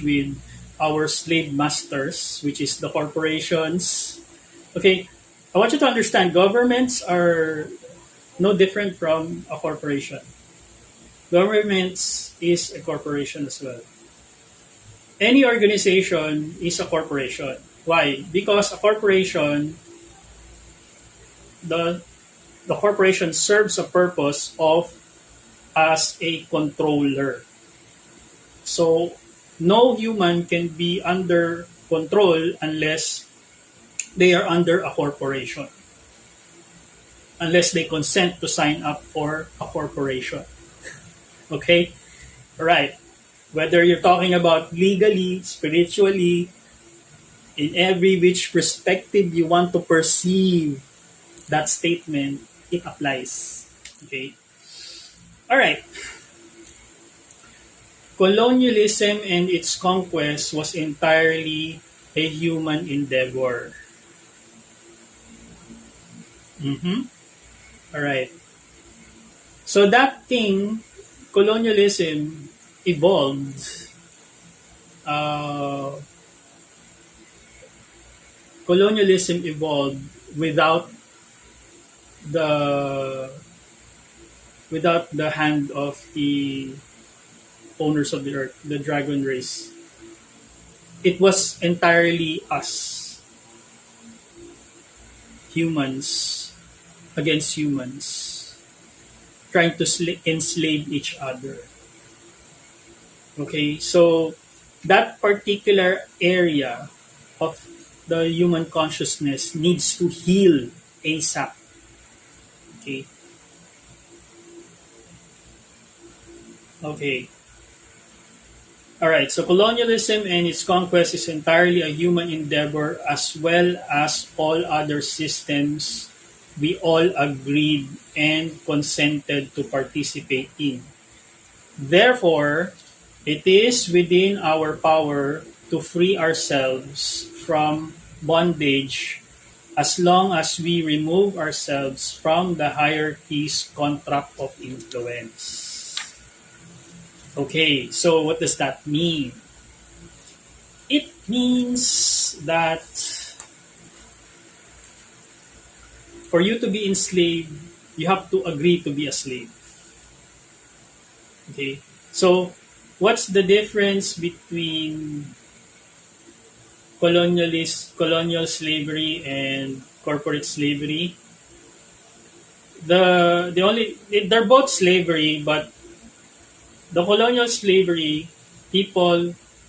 with our slave masters, which is the corporations. Okay, I want you to understand governments are no different from a corporation. Governments is a corporation as well. Any organization is a corporation. Why? Because a corporation, the the corporation serves a purpose of as a controller. So no human can be under control unless they are under a corporation, unless they consent to sign up for a corporation. Okay? Right. Whether you're talking about legally, spiritually, in every which perspective you want to perceive that statement, it applies. Okay? All right. Colonialism and its conquest was entirely a human endeavor. All right. So that thing, colonialism, evolved. Uh, Colonialism evolved without the hand of the owners of the earth, the dragon race. It was entirely us, humans against humans, trying to enslave each other. Okay, so that particular area of the human consciousness needs to heal ASAP. Okay. Okay. All right. So colonialism and its conquest is entirely a human endeavor, as well as all other systems we all agreed and consented to participate in. Therefore, it is within our power to free ourselves from bondage as long as we remove ourselves from the hierarchy's contract of influence. Okay, so what does that mean? It means that for you to be enslaved, you have to agree to be a slave. Okay, so what's the difference between colonial slavery and corporate slavery? They're both slavery, but the colonial slavery, people